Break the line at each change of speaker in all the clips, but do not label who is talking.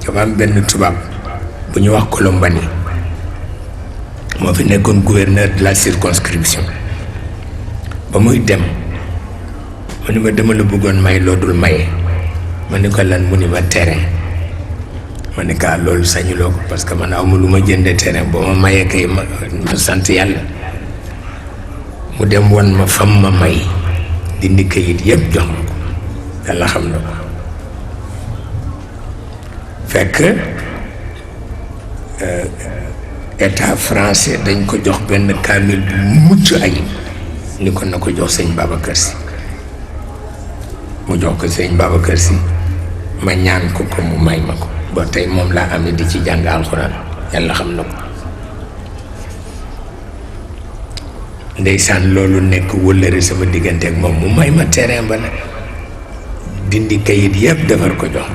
dafa am benn tubaab bu ñu wax Colombani moo fi nekkoon gouverneur de la circonscription ba muy dem mu ni ma dama la bëggoon may loo dul maye ma ni ko lan mu ni ma terrain ma ni kaa loolu sañuloo ko parce que man aw ma lu ma jënde terrain boo ma mayee kay ma sant yàlla mu dem won ma fam ma may dindi kayit yëpp jox ma ko yàlla xam na ko fekk état français dañ ko jox benn kaamil bu mucc ayib ni ko na ko jox sëñ Babacar Sy mu jox ko sëñ Babacar Sy ma ñaan ko ko mu may ma ko ba tey moom laa amee di ci jàng alxuraan yàlla xam na ko ndeysaan loolu nekk wëllëre sama diggante ak moom mu may ma terrain ba nag dindi kayit yëpp defar ko jox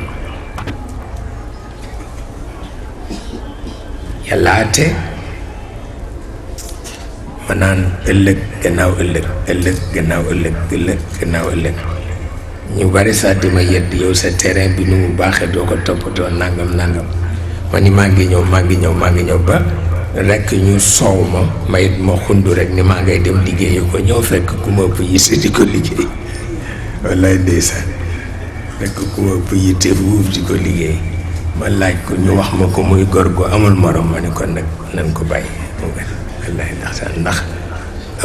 yàlla ate ma naan ëllëg gannaaw ëllëg ëllëg gannaaw ëllëg ëllëg gannaaw ëllëg ñu bari sax di ma yedd yow sa terrain bi nu mu baaxee doo ko toppatoo nangam nangam ma ni maa ngi ñëw ba rekk ñu soow ma mayit ma xundu rek ni maa ngay dem liggéeyi ko ñëw fekk ku ma ëpp yitte di ko liggéey wallaay ndeysaan fekk ku ma ëpp yitte wuuf di ko liggéey ma laaj ko ñu wax ma ko muy góor gu amul morom ma ni kon nag nañ ko bàyyi mu gën wallaay ndax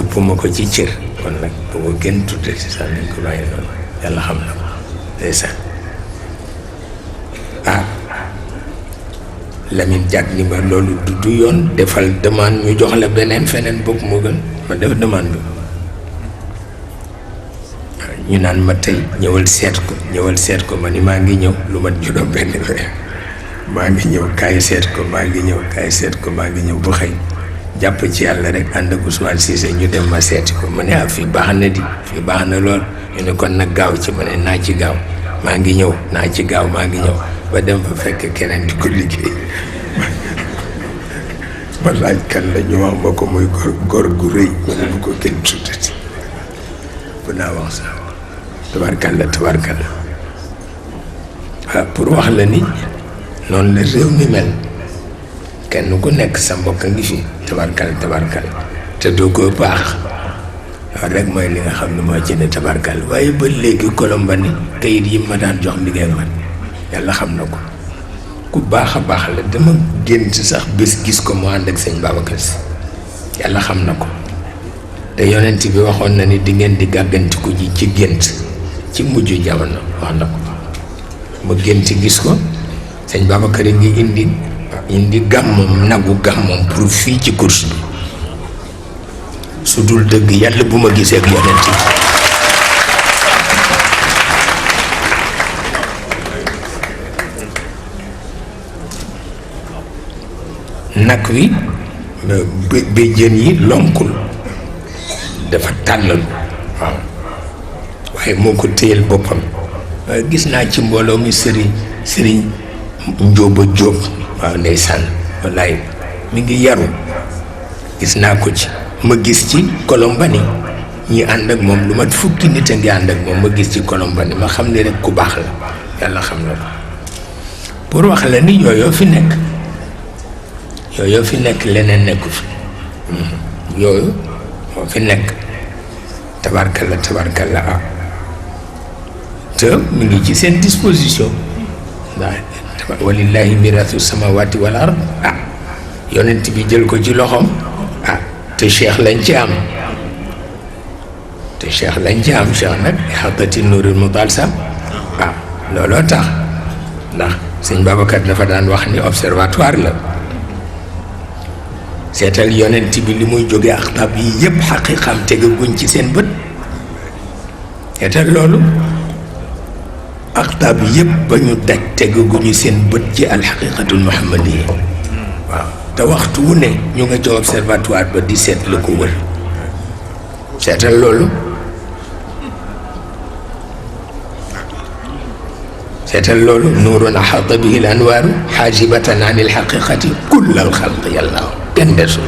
ëpp ma ko ci cër kon nag bu ko kenn tudde si sax nañ ko bàyyi noonu yàlla xam na ko ndeysaan Lamine Diack ni ma loolu du yoon defal demande ñu jox la beneen feneen bopp moo gën ma def demande bi ñu naan ma tey ñëwal seet ko ma ni maa ngi ñëw lu mat juróom benn weer maa ngi ñëw kaay seet ko maa ngi ñëw ba xëy jàpp ci yàlla rek ànd ak Ousmane Cissé ñu dem ma seeti ko ma ne fii baax na di fii baax na lool ñu ne kon nag gaaw ci ma ne naa ci gaaw maa ngi ñëw ba dem fa fekk keneen di ko liggéey ma laaj kan la ñu wax ma ko muy góor gu rëy ma ne bu ko kenn tuddati bu naa wax sax tabarkalla pour wax la ni noonu la réew mi mel kenn ku nekk sa mbokk a ngi fi tabarkalla te doo ko baax loolu rek mooy li nga xam ne moo ci ne tabarkalla waaye ba léegi Colombani kayit yi ma daan jox liggéey man yàlla xam na ko ku baax a baax la dama gént sax bés gis ko mu ànd ak sëñ Babacar Sy yàlla xam na ko te yonent bi waxoon na ni di ngeen di gàggantiku ji ci gént ci mujj jamono wax na ko ma gént gis ko sëñ Babacar yi ngi indi gàmmam nagu gàmmam pour fii ci course bi su dul dëgg yàlla bu ma gisee ak yonent bi nag wi béjjén yi lonkul dafa tàllalu waaw waaye moo ko téyel boppam gis naa ci mbooloo mi sëriñ Njóoba Jóob waaw ndeysaan wallaay mi ngi yaru gis naa ko ci ma gis ci Colombani ñi ànd ak moom lu mat fukki nit a ngi ànd ak moom ma gis ci Colombani ma xam ne rek ku baax la yàlla xam na ko pour wax la ni yooyu fi nekk leneen nekku fi yooyu moo fi nekk tabarkalla te mu ngi ci seen disposition ndax walillahi mirasu samawati wal ard yonent bi jël ko ci loxoom te cheikh lañ ci am cheikh nag xaqati nuurul mutalsam looloo tax ndax sëñ Babacar dafa daan wax ni observatoire la seetal yonent bi li muy jóge axtaab yi yëpp xaqiqam tegaguñ ci seen bët seetal loolu axtaab yëpp ba ñu daj tegaguñu seen bët ci alxaqiqatul muhammadiya waaw te waxtu wu ne ñu nga ci observatoire ba di seet la ko wër seetal loolu nuurun axaata bihi l anwaaru xaajibatan an il xaqiqati kulla al xalq yàlla kenn desul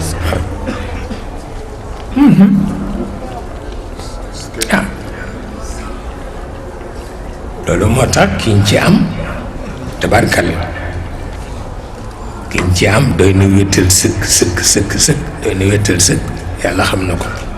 loolu moo tax kiñ ci am tabarkalla kiñ ci am doy na wéttal sëkk sëkk sëkk sëkk doy na wéttal sëkk yàlla xam na ko